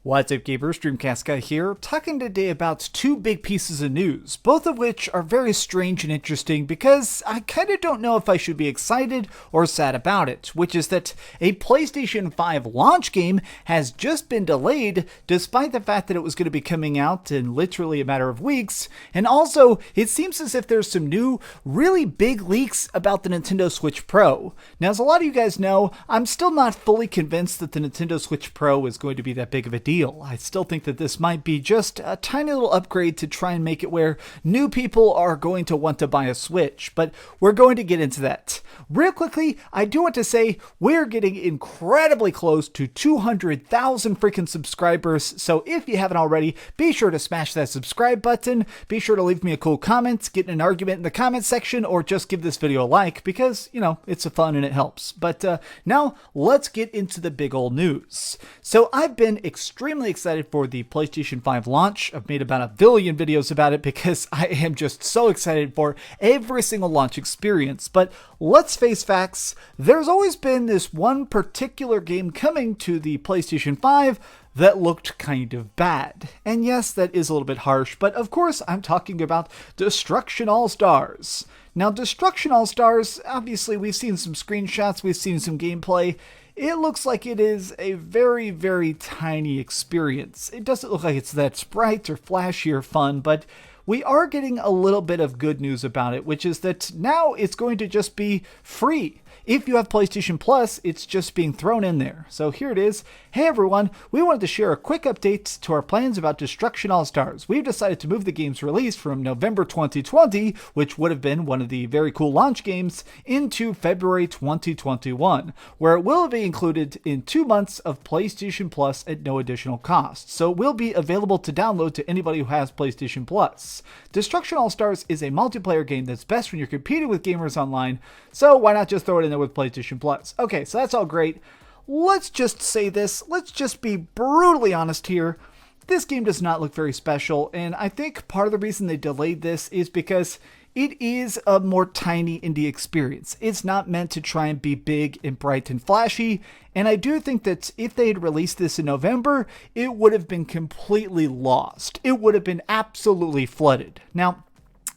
What's up, gamers? DreamcastGuy here, talking today about two big pieces of news, both of which are very strange and interesting because I kind of don't know if I should be excited or sad about it, which is that a PlayStation 5 launch game has just been delayed despite the fact that it was going to be coming out in literally a matter of weeks, and also it seems as if there's some new, really big leaks about the Nintendo Switch Pro. Now, as a lot of you guys know, I'm still not fully convinced that the Nintendo Switch Pro is going to be that big of a deal. I still think that this might be just a tiny little upgrade to try and make it where new people are going to want to buy a Switch, but we're going to get into that. Real quickly, I do want to say we're getting incredibly close to 200,000 freaking subscribers, so if you haven't already, be sure to smash that subscribe button, be sure to leave me a cool comment, get in an argument in the comment section, or just give this video a like, because, you know, it's fun and it helps. But now, let's get into the big old news. So I've been extremely excited for the PlayStation 5 launch. I've made about 1 billion videos about it because I am just so excited for every single launch experience. But let's face facts, there's always been this one particular game coming to the PlayStation 5 that looked kind of bad. And yes, that is a little bit harsh, but of course I'm talking about Destruction AllStars. Now, Destruction AllStars, obviously we've seen some screenshots, we've seen some gameplay. It looks like it is a very, very tiny experience. It doesn't look like it's that bright or flashy or fun, but we are getting a little bit of good news about it, which is that now it's going to just be free. If you have PlayStation Plus, it's just being thrown in there. So here it is. Hey everyone, we wanted to share a quick update to our plans about Destruction AllStars. We've decided to move the game's release from November 2020, which would have been one of the very cool launch games, into February 2021, where it will be included in 2 months of PlayStation Plus at no additional cost. So it will be available to download to anybody who has PlayStation Plus. Destruction AllStars is a multiplayer game that's best when you're competing with gamers online, so why not just throw it in there with PlayStation Plus? Okay, so that's all great. Let's just say this. Let's just be brutally honest here. This game does not look very special, and I think part of the reason they delayed this is because it is a more tiny indie experience. It's not meant to try and be big and bright and flashy, and I do think that if they had released this in November, it would have been completely lost. It would have been absolutely flooded. Now,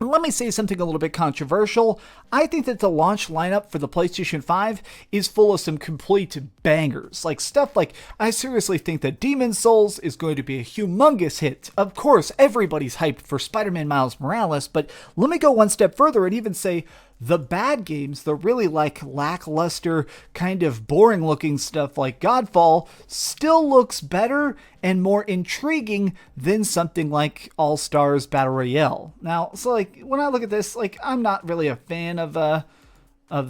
let me say something a little bit controversial. I think that the launch lineup for the PlayStation 5 is full of some complete bangers. Like stuff like, I seriously think that Demon's Souls is going to be a humongous hit. Of course, everybody's hyped for Spider-Man Miles Morales, but let me go one step further and even say the bad games, the really like lackluster, kind of boring looking stuff like Godfall, still looks better and more intriguing than something like All-Stars Battle Royale. Now, so like when I look at this, like I'm not really a fan of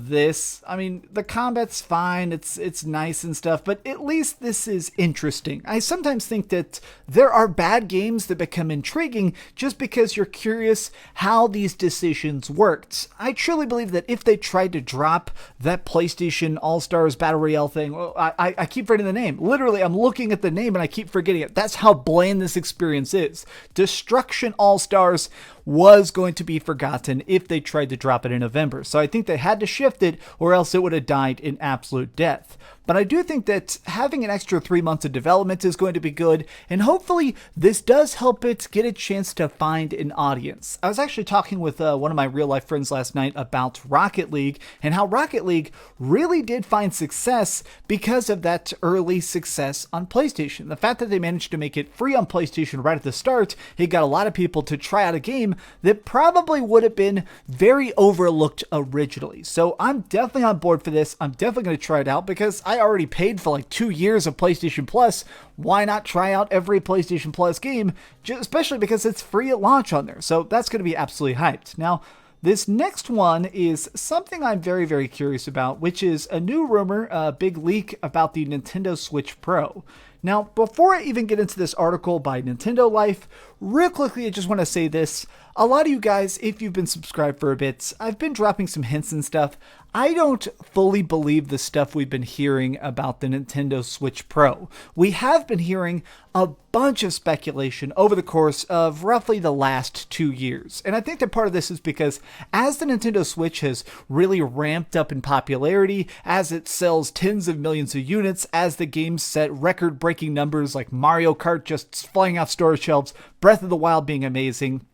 this. I mean, the combat's fine, it's nice and stuff, but at least this is interesting. I sometimes think that there are bad games that become intriguing just because you're curious how these decisions worked. I truly believe that if they tried to drop that PlayStation All-Stars Battle Royale thing, I keep forgetting the name. Literally, I'm looking at the name and I keep forgetting it. That's how bland this experience is. Destruction All-Stars was going to be forgotten if they tried to drop it in November. So I think they had to shift it or else it would have died in absolute death. But I do think that having an extra 3 months of development is going to be good, and hopefully this does help it get a chance to find an audience. I was actually talking with one of my real-life friends last night about Rocket League, and how Rocket League really did find success because of that early success on PlayStation. The fact that they managed to make it free on PlayStation right at the start, it got a lot of people to try out a game that probably would have been very overlooked originally. So I'm definitely on board for this. I'm definitely going to try it out because I already paid for like 2 years of PlayStation Plus. Why not try out every PlayStation Plus game, especially because it's free at launch on there. So that's going to be absolutely hyped. Now, this next one is something I'm very, very curious about, which is a new rumor, a big leak about the Nintendo Switch Pro. Now, before I even get into this article by Nintendo Life, real quickly, I just want to say this. A lot of you guys, if you've been subscribed for a bit, I've been dropping some hints and stuff. I don't fully believe the stuff we've been hearing about the Nintendo Switch Pro. We have been hearing a bunch of speculation over the course of roughly the last 2 years. And I think that part of this is because as the Nintendo Switch has really ramped up in popularity, as it sells tens of millions of units, as the games set record-breaking numbers like Mario Kart just flying off store shelves, Breath of the Wild being amazing,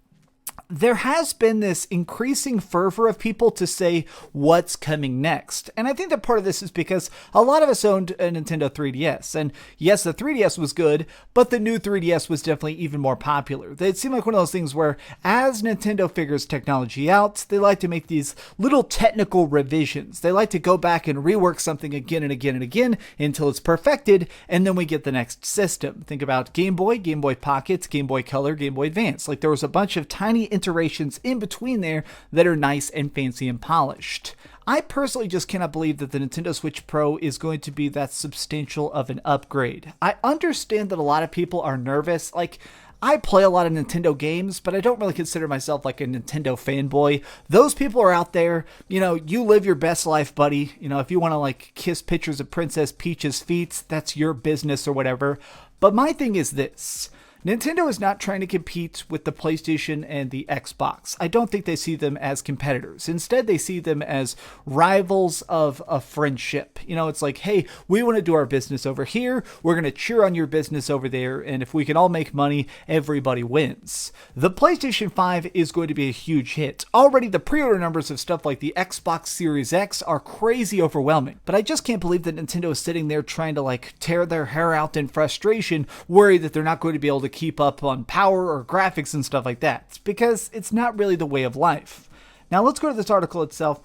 there has been this increasing fervor of people to say what's coming next. And I think that part of this is because a lot of us owned a Nintendo 3DS. And yes, the 3DS was good, but the new 3DS was definitely even more popular. It seemed like one of those things where as Nintendo figures technology out, they like to make these little technical revisions. They like to go back and rework something again and again and again until it's perfected, and then we get the next system. Think about Game Boy, Game Boy Pocket, Game Boy Color, Game Boy Advance. Like there was a bunch of tiny iterations in between there that are nice and fancy and polished. I personally just cannot believe that the Nintendo Switch Pro is going to be that substantial of an upgrade. I understand that a lot of people are nervous. Like, I play a lot of Nintendo games, but I don't really consider myself like a Nintendo fanboy. Those people are out there, you live your best life, buddy. If you want to like kiss pictures of Princess Peach's feet, that's your business or whatever. But my thing is this. Nintendo is not trying to compete with the PlayStation and the Xbox. I don't think they see them as competitors. Instead, they see them as rivals of a friendship. It's like, hey, we want to do our business over here. We're going to cheer on your business over there. And if we can all make money, everybody wins. The PlayStation 5 is going to be a huge hit. Already, the pre-order numbers of stuff like the Xbox Series X are crazy overwhelming. But I just can't believe that Nintendo is sitting there trying to like tear their hair out in frustration, worried that they're not going to be able to keep up on power or graphics and stuff like that, because it's not really the way of life. Now let's go to this article itself.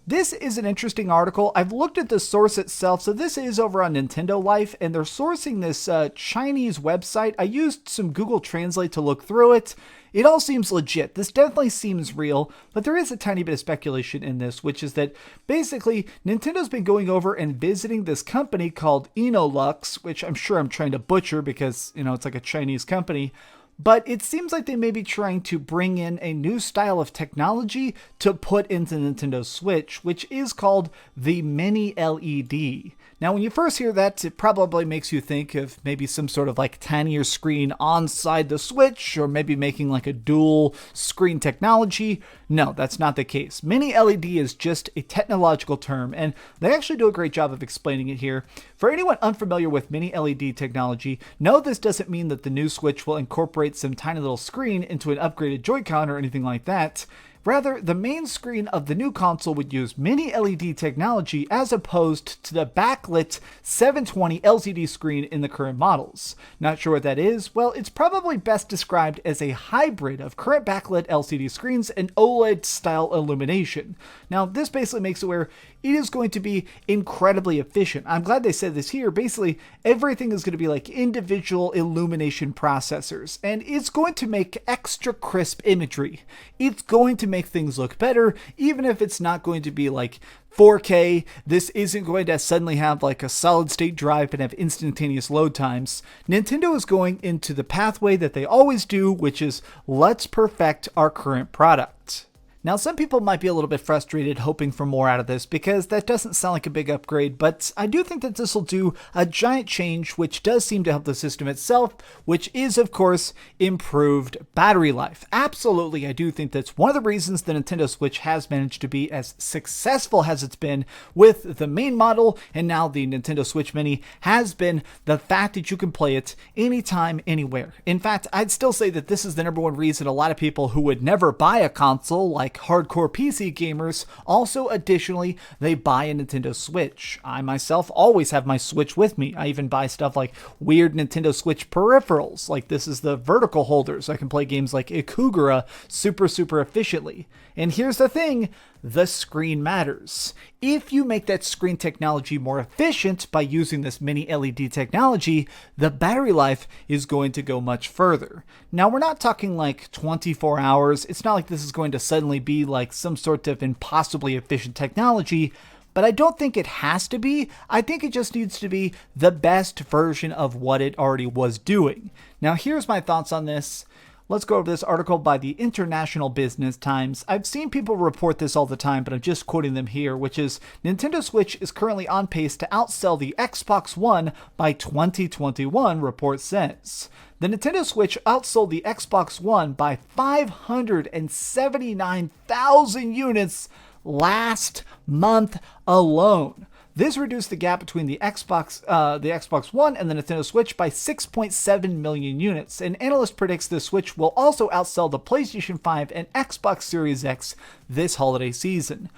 This is an interesting article. I've looked at the source itself. So this is over on Nintendo Life, and they're sourcing this Chinese website. I used some Google Translate to look through it. It all seems legit. This definitely seems real, but there is a tiny bit of speculation in this, which is that basically Nintendo's been going over and visiting this company called Enolux, which I'm sure I'm trying to butcher because, it's like a Chinese company. But it seems like they may be trying to bring in a new style of technology to put into Nintendo Switch, which is called the MiniLED. Now, when you first hear that, it probably makes you think of maybe some sort of like tinier screen onside the Switch, or maybe making like a dual screen technology. No, that's not the case. MiniLED is just a technological term, and they actually do a great job of explaining it here. For anyone unfamiliar with MiniLED technology, no, this doesn't mean that the new Switch will incorporate some tiny little screen into an upgraded Joy-Con or anything like that. Rather, the main screen of the new console would use Mini-LED technology as opposed to the backlit 720 LCD screen in the current models. Not sure what that is? Well, it's probably best described as a hybrid of current backlit LCD screens and OLED-style illumination. Now, this basically makes it where it is going to be incredibly efficient. I'm glad they said this here. Basically, everything is going to be like individual illumination processors, and it's going to make extra crisp imagery. It's going to make things look better, even if it's not going to be like 4K. This isn't going to suddenly have like a solid state drive and have instantaneous load times. Nintendo is going into the pathway that they always do, which is let's perfect our current product. Now, some people might be a little bit frustrated hoping for more out of this because that doesn't sound like a big upgrade, but I do think that this will do a giant change, which does seem to help the system itself, which is, of course, improved battery life. Absolutely, I do think that's one of the reasons the Nintendo Switch has managed to be as successful as it's been with the main model, and now the Nintendo Switch Mini, has been the fact that you can play it anytime, anywhere. In fact, I'd still say that this is the number one reason a lot of people who would never buy a console, like hardcore PC gamers, also additionally they buy a Nintendo Switch. I myself always have my Switch with me. I even buy stuff like weird Nintendo Switch peripherals, like this is the vertical holder so I can play games like Ikugura super efficiently. And here's the thing, the screen matters. If you make that screen technology more efficient by using this Mini-LED technology, the battery life is going to go much further. Now, we're not talking like 24 hours. It's not like this is going to suddenly be like some sort of impossibly efficient technology, but I don't think it has to be. I think it just needs to be the best version of what it already was doing. Now, here's my thoughts on this. Let's go over this article by the International Business Times. I've seen people report this all the time, but I'm just quoting them here, which is Nintendo Switch is currently on pace to outsell the Xbox One by 2021, report says. The Nintendo Switch outsold the Xbox One by 579,000 units last month alone. This reduced the gap between the Xbox One and the Nintendo Switch by 6.7 million units. An analyst predicts the Switch will also outsell the PlayStation 5 and Xbox Series X this holiday season.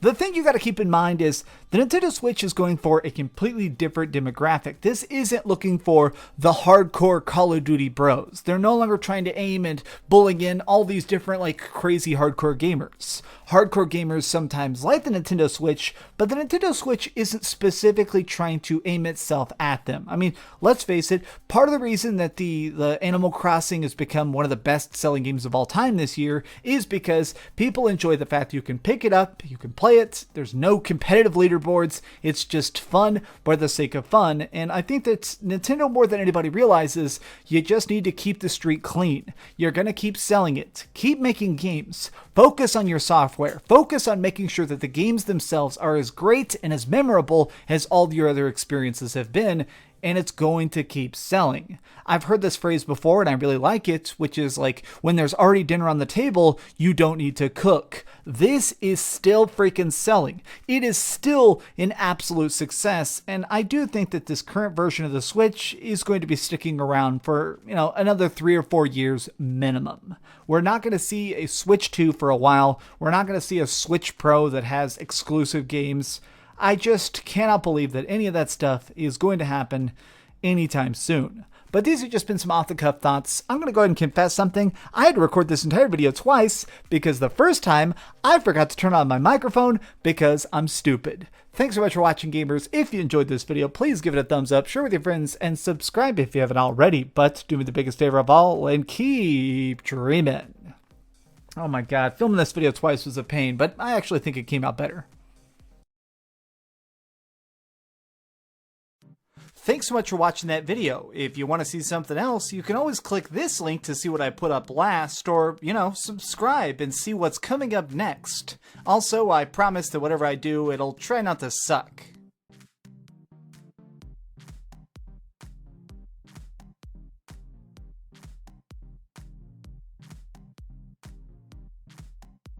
The thing you got to keep in mind is the Nintendo Switch is going for a completely different demographic. This isn't looking for the hardcore Call of Duty bros. They're no longer trying to aim and bullying in all these different like crazy hardcore gamers. Hardcore gamers sometimes like the Nintendo Switch, but the Nintendo Switch isn't specifically trying to aim itself at them. I mean, let's face it, part of the reason that the Animal Crossing has become one of the best-selling games of all time this year is because people enjoy the fact that you can pick it up, you can play it, there's no competitive leaderboards, it's just fun for the sake of fun, and I think that Nintendo more than anybody realizes you just need to keep the street clean. You're going to keep selling it, keep making games, focus on your software, focus on making sure that the games themselves are as great and as memorable as all your other experiences have been, and it's going to keep selling. I've heard this phrase before and I really like it, which is like, when there's already dinner on the table, you don't need to cook. This is still freaking selling. It is still an absolute success, and I do think that this current version of the Switch is going to be sticking around for, another 3 or 4 years minimum. We're not going to see a Switch 2 for a while. We're not going to see a Switch Pro that has exclusive games. I just cannot believe that any of that stuff is going to happen anytime soon. But these have just been some off-the-cuff thoughts. I'm going to go ahead and confess something. I had to record this entire video twice because the first time I forgot to turn on my microphone because I'm stupid. Thanks so much for watching, gamers. If you enjoyed this video, please give it a thumbs up, share with your friends, and subscribe if you haven't already. But do me the biggest favor of all and keep dreaming. Oh my god, filming this video twice was a pain, but I actually think it came out better. Thanks so much for watching that video. If you want to see something else, you can always click this link to see what I put up last, or, subscribe and see what's coming up next. Also, I promise that whatever I do, it'll try not to suck.